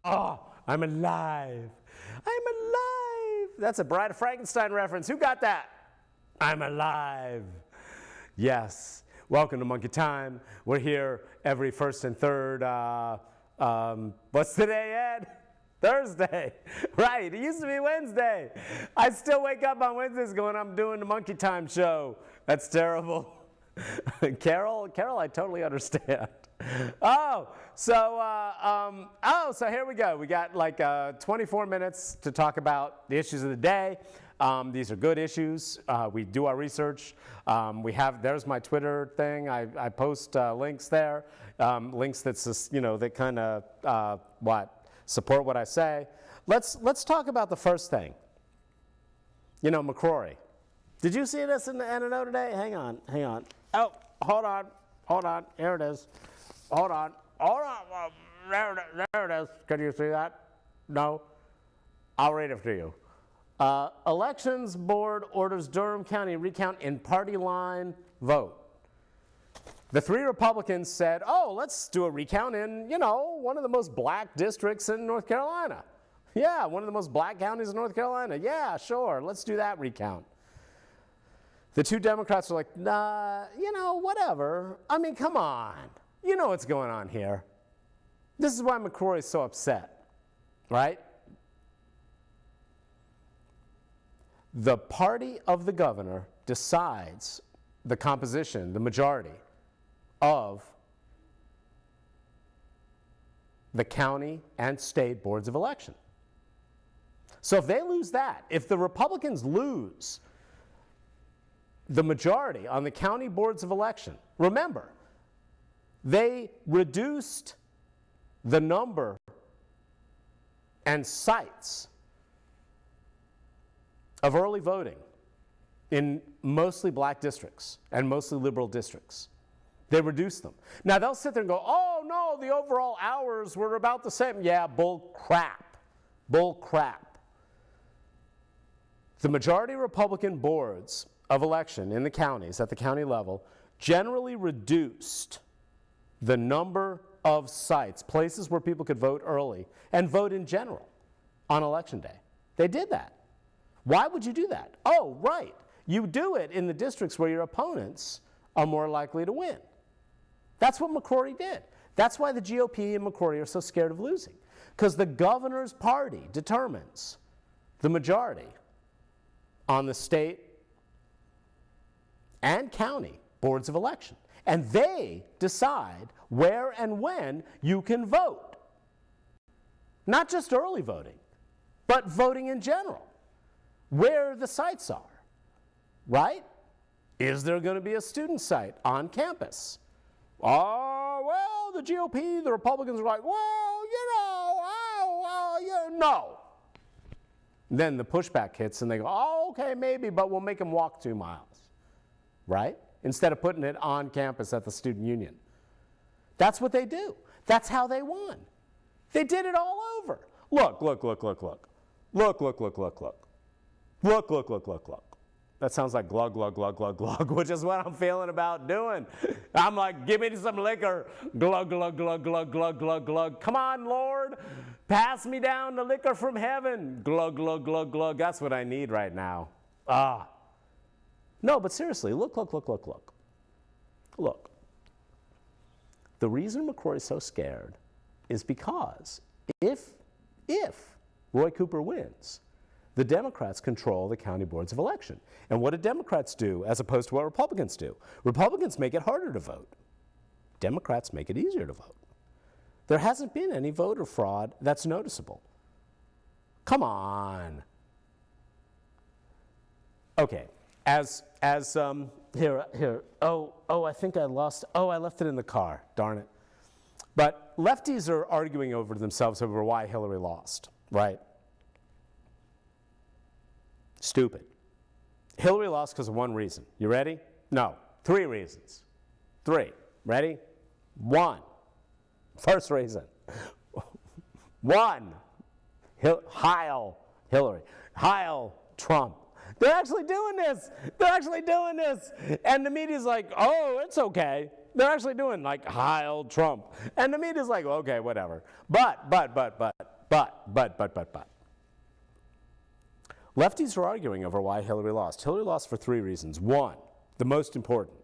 Oh, I'm alive. I'm alive. That's a Bride of Frankenstein reference. Who got that? I'm alive. Yes. Welcome to Monkey Time. We're here every first and third, what's today, Ed? Thursday. Right, it used to be Wednesday. I still wake up on Wednesdays going, I'm doing the Monkey Time show. That's terrible. Carol, I totally understand. So here we go. We got like 24 minutes to talk about the issues of the day. These are good issues. We do our research. There's my Twitter thing. I post links there, links that kind of support what I say. Let's talk about the first thing. McCrory. Did you see this in the NNO today? Hang on. Oh, hold on. Here it is. Hold on. There it is. Can you see that? No? I'll read it for you. Elections Board orders Durham County recount in party line vote. The three Republicans said, let's do a recount in, one of the most black districts in North Carolina. Yeah, one of the most black counties in North Carolina. Yeah, sure, let's do that recount. The two Democrats are like, nah, whatever. I mean, come on. You know what's going on here. This is why McCrory is so upset, right? The party of the governor decides the composition, the majority of the county and state boards of election. So if they lose that, if the Republicans lose the majority on the county boards of election, remember, they reduced the number and sites of early voting in mostly black districts and mostly liberal districts. They reduced them. Now they'll sit there and go, oh no, the overall hours were about the same. Yeah, bull crap. The majority Republican boards of election in the counties, at the county level, generally reduced the number of sites, places where people could vote early and vote in general on election day. They did that. Why would you do that? Oh, right. You do it in the districts where your opponents are more likely to win. That's what McCrory did. That's why the GOP and McCrory are so scared of losing. Because the governor's party determines the majority on the state and county boards of election. And they decide where and when you can vote. Not just early voting, but voting in general. Where the sites are, right? Is there going to be a student site on campus? Oh, well, the GOP, the Republicans are like, no. Then the pushback hits and they go, oh, okay, maybe, but we'll make them walk 2 miles, right? Instead of putting it on campus at the student union. That's what they do. That's how they won. They did it all over. Look. Look. That sounds like glug, glug, which is what I'm feeling about doing. I'm like, give me some liquor. Glug. Come on, Lord. Pass me down the liquor from heaven. Glug. That's what I need right now. No, but seriously, look. Look. The reason McCrory is so scared is because if Roy Cooper wins, the Democrats control the county boards of election. And what do Democrats do as opposed to what Republicans do? Republicans make it harder to vote. Democrats make it easier to vote. There hasn't been any voter fraud that's noticeable. Come on. Okay, here. I think I left it in the car, darn it. But lefties are arguing over themselves over why Hillary lost, right? Stupid. Hillary lost because of one reason. You ready? No, 3 reasons. 3. Ready? 1. First reason. 1. Heil Hillary. Heil Trump. They're actually doing this. And the media's like, oh, it's okay. They're actually doing like Heil Trump. And the media's like, okay, whatever. But, Lefties are arguing over why Hillary lost. Hillary lost for 3 reasons. One, the most important,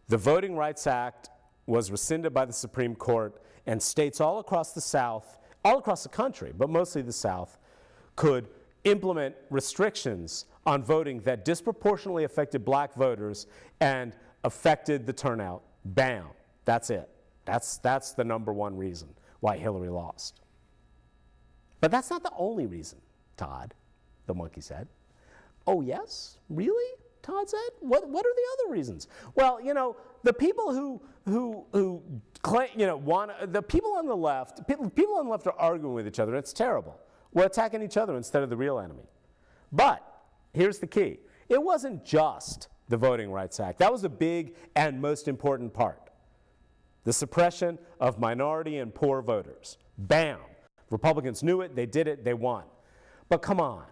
the Voting Rights Act was rescinded by the Supreme Court, and states all across the South, all across the country, but mostly the South, could implement restrictions on voting that disproportionately affected black voters and affected the turnout. Bam. That's it. That's the number one reason why Hillary lost. But that's not the only reason, Todd, the monkey said. Oh, yes? Really? Todd said. What are the other reasons? Well, you know, the people who claim, you know, the people on the left, people on the left are arguing with each other. It's terrible. We're attacking each other instead of the real enemy. But here's the key. It wasn't just the Voting Rights Act. That was a big and most important part. The suppression of minority and poor voters. Bam. Republicans knew it, they did it, they won. But come on.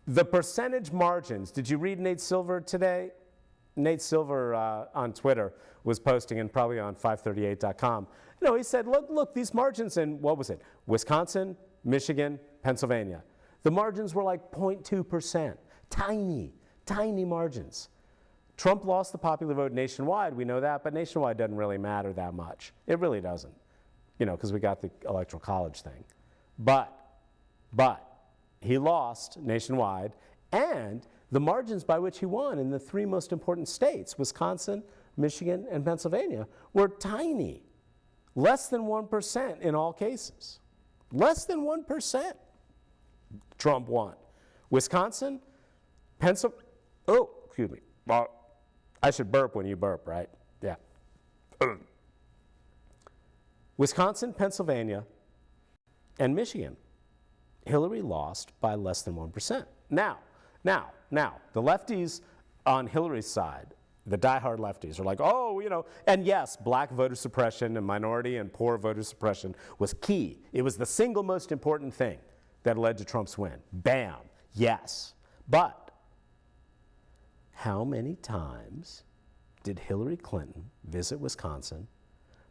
The percentage margins, did you read Nate Silver today? Nate Silver on Twitter was posting, and probably on 538.com. You know, he said, look, these margins in, what was it? Wisconsin, Michigan, Pennsylvania. The margins were like 0.2%. Tiny margins. Trump lost the popular vote nationwide, we know that, but nationwide doesn't really matter that much. It really doesn't, you know, because we got the Electoral College thing. But he lost nationwide, and the margins by which he won in the 3 most important states, Wisconsin, Michigan, and Pennsylvania, were tiny. Less than 1% in all cases. Less than 1%. Trump won. Wisconsin, Pennsylvania, oh, excuse me. Well, I should burp when you burp, right? Yeah. Wisconsin, Pennsylvania, and Michigan. Hillary lost by less than 1%. Now, the lefties on Hillary's side, the diehard lefties, are like, oh, you know, and yes, black voter suppression and minority and poor voter suppression was key. It was the single most important thing that led to Trump's win. Bam, yes. But how many times did Hillary Clinton visit Wisconsin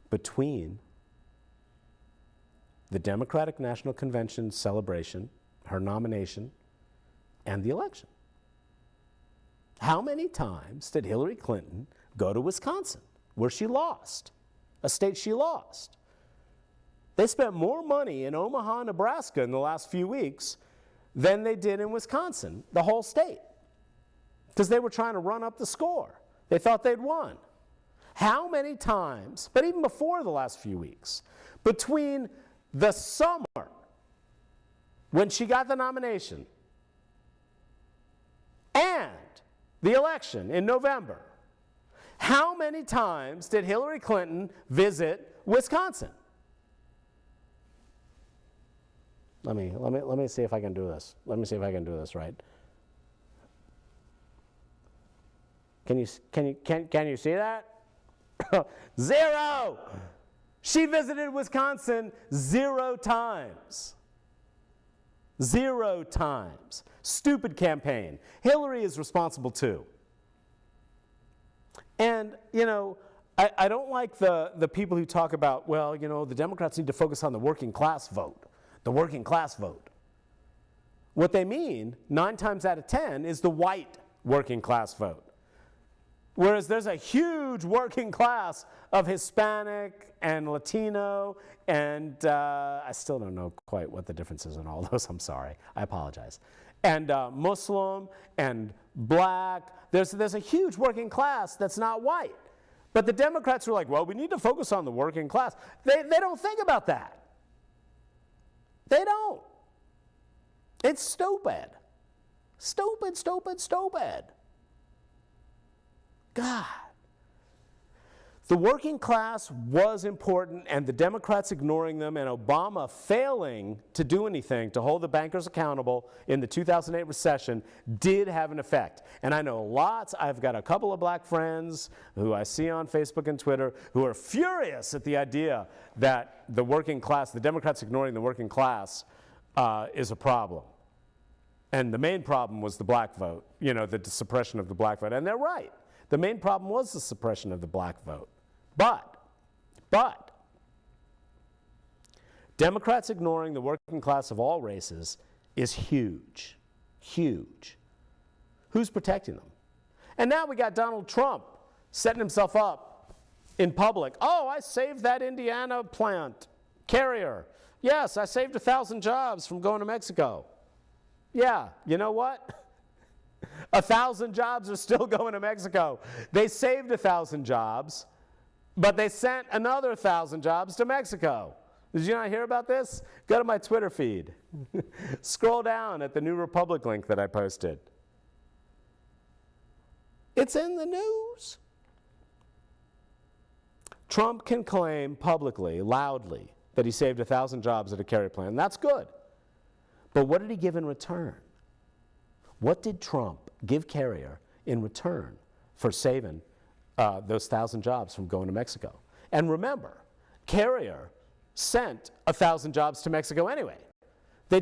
between the Democratic National Convention celebration, her nomination, and the election? How many times did Hillary Clinton go to Wisconsin, where she lost, a state she lost? They spent more money in Omaha, Nebraska in the last few weeks than they did in Wisconsin, the whole state, because they were trying to run up the score. They thought they'd won. How many times, but even before the last few weeks, between the summer, when she got the nomination, and the election in November, how many times did Hillary Clinton visit Wisconsin? Let me see if I can do this. Let me see if I can do this right. Can you see that? 0. She visited Wisconsin 0 times. 0 times. Stupid campaign. Hillary is responsible too. And, you know, I don't like the people who talk about, well, you know, the Democrats need to focus on the working class vote. The working class vote. What they mean, 9 times out of 10, is the white working class vote. Whereas there's a huge working class of Hispanic and Latino, and I still don't know quite what the difference is in all those. I'm sorry. I apologize. And Muslim and black. There's a huge working class that's not white. But the Democrats are like, well, we need to focus on the working class. They don't think about that. They don't. It's stupid. Stupid. God. The working class was important, and the Democrats ignoring them, and Obama failing to do anything to hold the bankers accountable in the 2008 recession did have an effect. And I know lots, I've got a couple of black friends who I see on Facebook and Twitter who are furious at the idea that the working class, the Democrats ignoring the working class, is a problem. And the main problem was the black vote, you know, the suppression of the black vote. And they're right. The main problem was the suppression of the black vote. But, Democrats ignoring the working class of all races is huge, huge. Who's protecting them? And now we got Donald Trump setting himself up in public. Oh, I saved that Indiana plant, Carrier. Yes, I saved 1,000 jobs from going to Mexico. Yeah, you know what? 1,000 jobs are still going to Mexico. They saved 1,000 jobs, but they sent another 1,000 jobs to Mexico. Did you not hear about this? Go to my Twitter feed. Scroll down at the New Republic link that I posted. It's in the news. Trump can claim publicly, loudly, that he saved 1,000 jobs at a Carrier plant. That's good. But what did he give in return? What did Trump give Carrier in return for saving those 1,000 jobs from going to Mexico? And remember, Carrier sent 1,000 jobs to Mexico anyway. They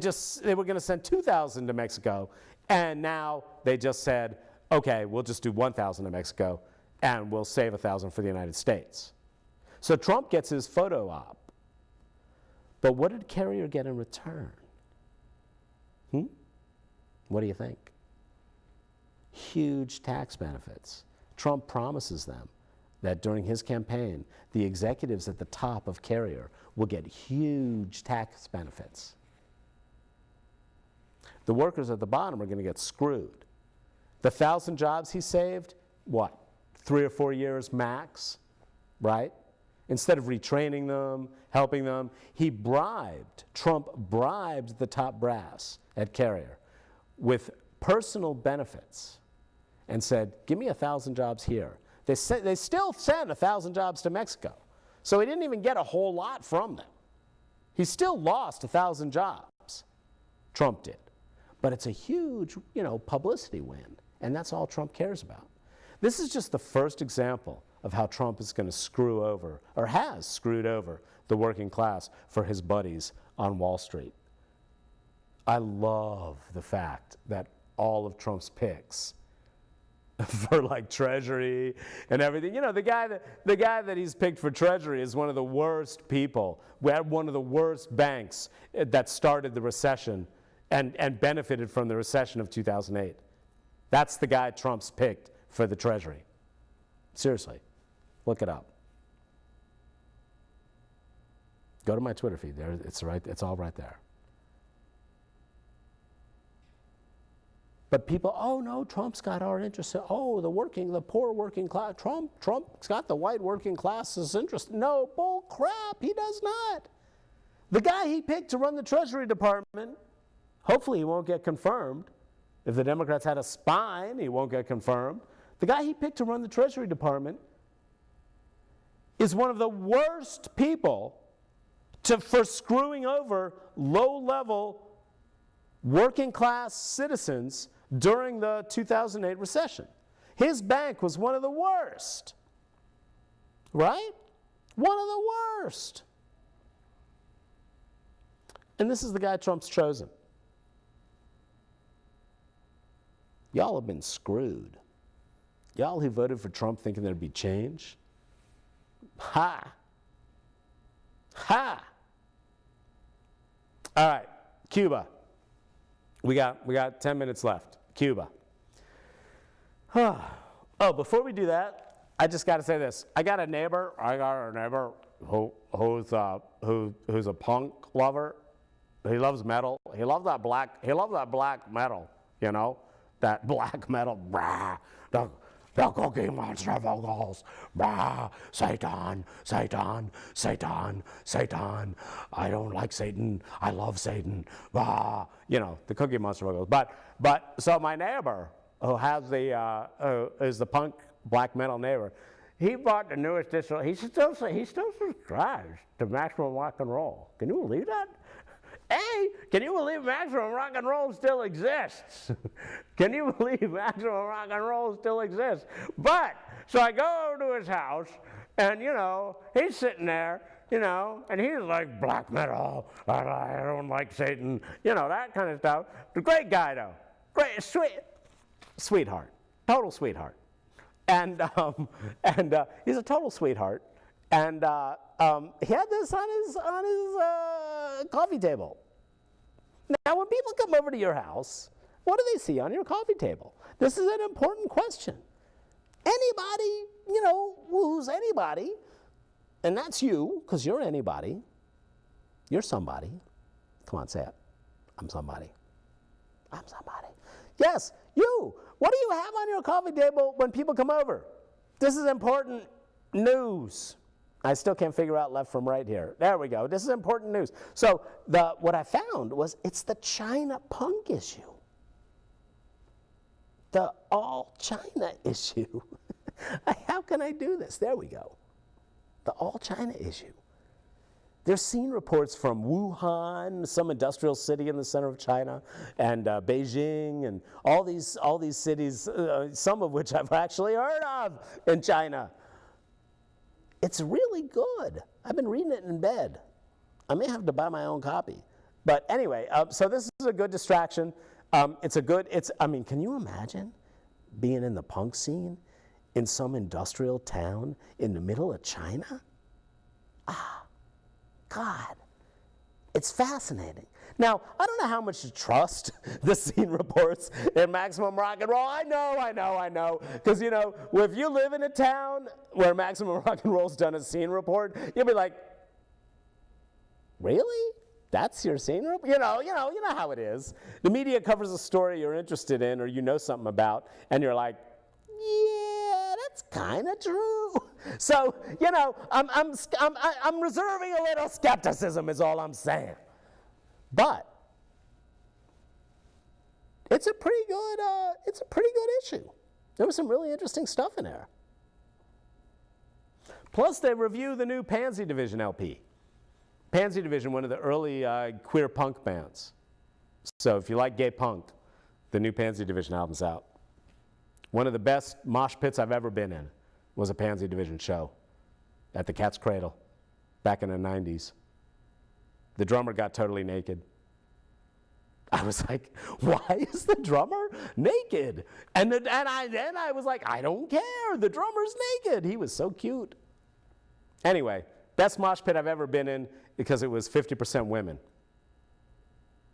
were going to send 2,000 to Mexico, and now they just said, okay, we'll just do 1,000 to Mexico, and we'll save 1,000 for the United States. So Trump gets his photo op. But what did Carrier get in return? What do you think? Huge tax benefits. Trump promises them that during his campaign, the executives at the top of Carrier will get huge tax benefits. The workers at the bottom are going to get screwed. The 1,000 jobs he saved, what, 3 or 4 years max, right? Instead of retraining them, helping them, Trump bribed the top brass at Carrier with personal benefits and said, give me 1,000 jobs here. They still sent 1,000 jobs to Mexico. So he didn't even get a whole lot from them. He still lost 1,000 jobs. Trump did. But it's a huge, publicity win. And that's all Trump cares about. This is just the first example of how Trump is going to screw over, or has screwed over, the working class for his buddies on Wall Street. I love the fact that all of Trump's picks for like Treasury and everything, the guy that he's picked for Treasury is one of the worst people. We had one of the worst banks that started the recession and benefited from the recession of 2008. That's the guy Trump's picked for the Treasury. Seriously, look it up. Go to my Twitter feed. There, it's all right there. But people, oh no, Trump's got our interests. Oh, the poor working class. Trump's got the white working class's interest. No, bull crap, he does not. The guy he picked to run the Treasury Department, hopefully he won't get confirmed. If the Democrats had a spine, he won't get confirmed. The guy he picked to run the Treasury Department is one of the worst people for screwing over low-level working class citizens during the 2008 recession. His bank was one of the worst, right? One of the worst. And this is the guy Trump's chosen. Y'all have been screwed. Y'all who voted for Trump thinking there'd be change. Ha! Ha! All right, Cuba. We got 10 minutes left. Cuba. Oh, before we do that, I just got to say this. I got a neighbor who's a punk lover. He loves metal. He loves that black metal, that black metal. Brah, the Cookie Monster vocals. Brah, Satan, Satan, Satan, Satan. I don't like Satan. I love Satan. Brah, the Cookie Monster vocals. But so my neighbor, who has is the punk black metal neighbor, he bought the newest disc. He still subscribes to Maximum Rock and Roll. Can you believe that? Hey, can you believe Maximum Rock and Roll still exists? Can you believe Maximum Rock and Roll still exists? But, so I go over to his house, and, he's sitting there, and he's like, black metal, I don't like Satan, that kind of stuff. The great guy, though. Great, sweetheart. Total sweetheart. And he's a total sweetheart. And he had this on his coffee table. Now, when people come over to your house, what do they see on your coffee table? This is an important question. Anybody, who's anybody, and that's you, because you're anybody. You're somebody. Come on, say it. I'm somebody. I'm somebody. Yes, you. What do you have on your coffee table when people come over? This is important news. I still can't figure out left from right here. There we go. This is important news. So what I found was it's the China punk issue. The all China issue. How can I do this? There we go. The all China issue. There's seen reports from Wuhan, some industrial city in the center of China, and Beijing, and all these cities, some of which I've actually heard of in China. It's really good. I've been reading it in bed. I may have to buy my own copy. But anyway, so this is a good distraction. Can you imagine being in the punk scene in some industrial town in the middle of China? God, it's fascinating. Now, I don't know how much to trust the scene reports in Maximum Rock and Roll. I know. Because, if you live in a town where Maximum Rock and Roll's done a scene report, you'll be like, really? That's your scene report? You know how it is. The media covers a story you're interested in or you know something about, and you're like, yeah, that's kind of true. So, I'm reserving a little skepticism is all I'm saying. But it's a pretty good issue. There was some really interesting stuff in there. Plus, they review the new Pansy Division LP. Pansy Division, one of the early queer punk bands. So if you like gay punk, the new Pansy Division album's out. One of the best mosh pits I've ever been in was a Pansy Division show at the Cat's Cradle back in the 90s. The drummer got totally naked. I was like, why is the drummer naked? And then I was like, I don't care. The drummer's naked. He was so cute. Anyway, best mosh pit I've ever been in because it was 50% women.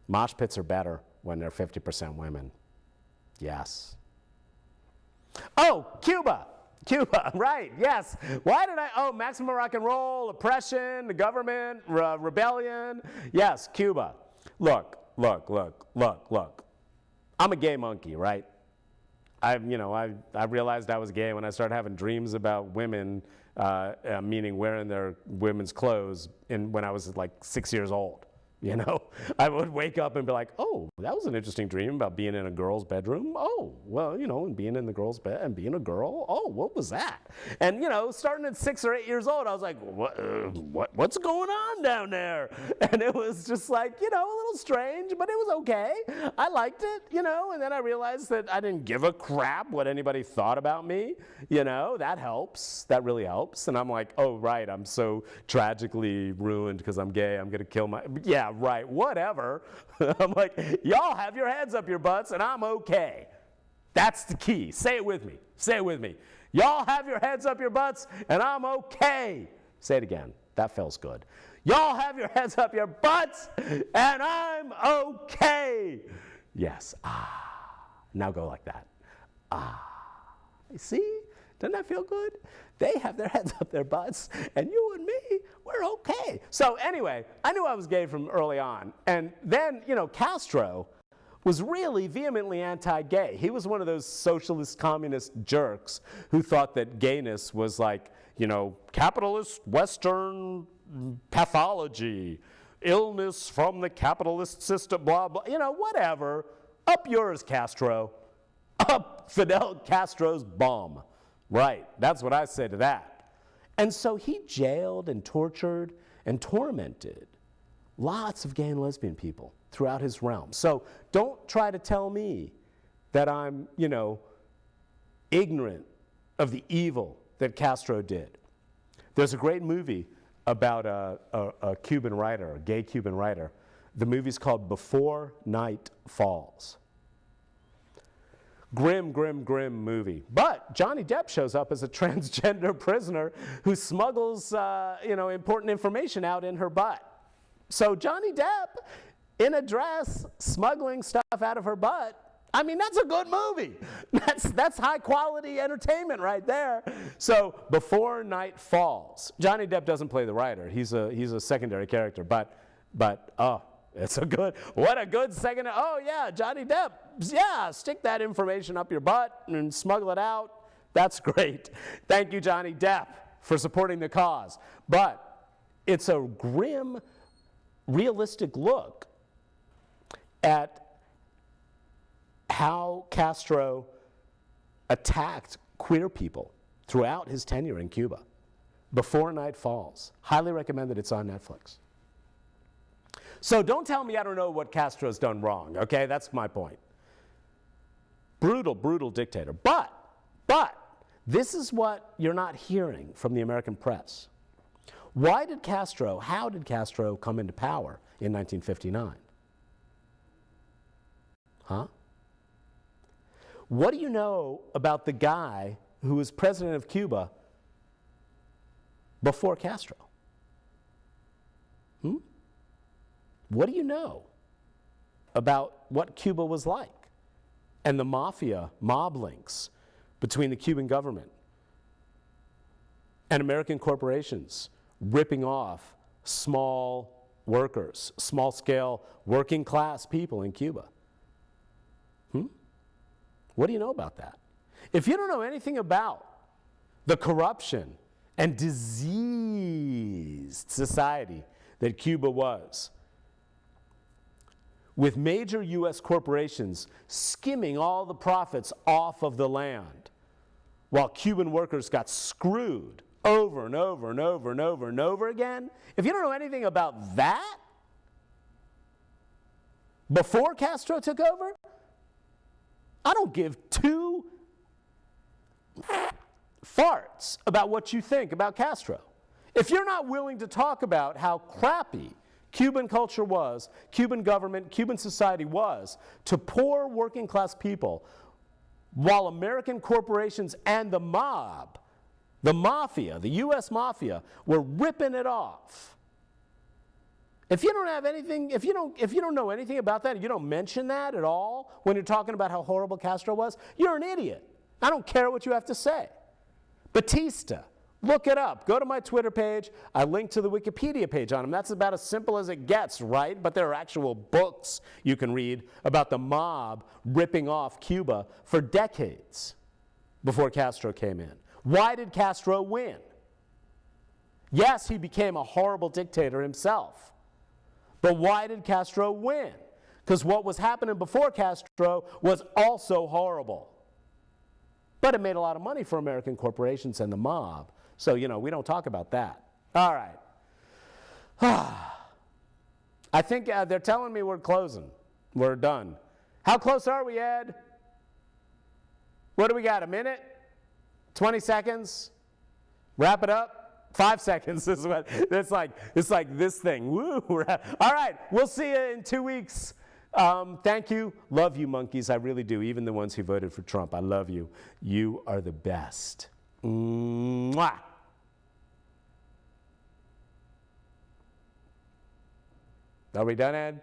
Mosh pits are better when they're 50% women. Yes. Oh, Cuba, right, yes. Maximum Rock and Roll, oppression, the government, rebellion. Yes, Cuba. Look. I'm a gay monkey, right? I realized I was gay when I started having dreams about women, meaning wearing their women's clothes when I was like 6 years old. I would wake up and be like, oh, that was an interesting dream about being in a girl's bedroom. Oh, well, and being in the girl's bed and being a girl. Oh, what was that? And, starting at 6 or 8 years old, I was like, what's going on down there? And it was just like, a little strange, but it was okay. I liked it, and then I realized that I didn't give a crap what anybody thought about me. That helps. That really helps. And I'm like, oh, right, I'm so tragically ruined because I'm gay. I'm going to kill yeah, right, whatever. I'm like, y'all have your heads up your butts and I'm okay. That's the key. Say it with me. Y'all have your heads up your butts and I'm okay. Say it again. That feels good. Y'all have your heads up your butts and I'm okay. Yes. Now go like that. See? Doesn't that feel good? They have their heads up their butts, and you and me, we're okay. So anyway, I knew I was gay from early on. And then, Castro was really vehemently anti-gay. He was one of those socialist communist jerks who thought that gayness was like, capitalist Western pathology, illness from the capitalist system, blah, blah, whatever. Up yours, Castro. Up Fidel Castro's bum. Right, that's what I say to that. And so he jailed and tortured and tormented lots of gay and lesbian people throughout his realm. So don't try to tell me that I'm, ignorant of the evil that Castro did. There's a great movie about a Cuban writer, a gay Cuban writer. The movie's called Before Night Falls. Grim movie. But Johnny Depp shows up as a transgender prisoner who smuggles, important information out in her butt. So Johnny Depp in a dress smuggling stuff out of her butt, I mean, that's a good movie. That's high quality entertainment right there. So Before Night Falls. Johnny Depp doesn't play the writer. He's a secondary character, but oh, it's what a good second. Oh yeah, Johnny Depp. Yeah, stick that information up your butt and smuggle it out. That's great. Thank you, Johnny Depp, for supporting the cause. But it's a grim, realistic look at how Castro attacked queer people throughout his tenure in Cuba. Before Night Falls. Highly recommended. It's on Netflix. So don't tell me I don't know what Castro's done wrong, okay? That's my point. Brutal, brutal dictator. But this is what you're not hearing from the American press. How did Castro come into power in 1959? Huh? What do you know about the guy who was president of Cuba before Castro? What do you know about what Cuba was like and the mob links between the Cuban government and American corporations ripping off small workers, small-scale working-class people in Cuba? What do you know about that? If you don't know anything about the corruption and diseased society that Cuba was, with major U.S. corporations skimming all the profits off of the land, while Cuban workers got screwed over and over and over and over and over again, if you don't know anything about that, before Castro took over, I don't give two farts about what you think about Castro. If you're not willing to talk about how crappy Cuban culture was, Cuban government, Cuban society was to poor working class people, while American corporations and the mob, the mafia, the U.S. mafia, were ripping it off. If you don't have anything, if you don't know anything about that, you don't mention that at all when you're talking about how horrible Castro was, you're an idiot. I don't care what you have to say. Batista, look it up. Go to my Twitter page. I link to the Wikipedia page on him. That's about as simple as it gets, right? But there are actual books you can read about the mob ripping off Cuba for decades before Castro came in. Why did Castro win? Yes, he became a horrible dictator himself. But why did Castro win? Because what was happening before Castro was also horrible. But it made a lot of money for American corporations and the mob. So, we don't talk about that. All right. I think they're telling me we're closing. We're done. How close are we, Ed? What do we got, a minute? 20 seconds? Wrap it up? 5 seconds is what it's like this thing. Woo! All right, we'll see you in 2 weeks. Thank you. Love you, monkeys. I really do. Even the ones who voted for Trump. I love you. You are the best. Mwah. Are we done, Ed?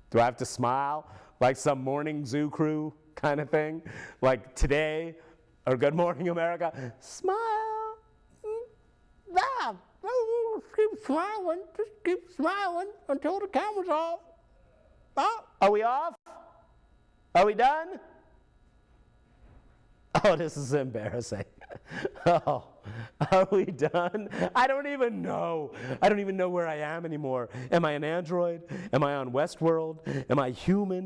Do I have to smile like some morning zoo crew kind of thing? Like today or Good Morning America? Smile. Just keep smiling until the camera's off. Oh, are we off? Are we done? Oh, this is embarrassing. Oh, are we done? I don't even know. I don't even know where I am anymore. Am I an android? Am I on Westworld? Am I human?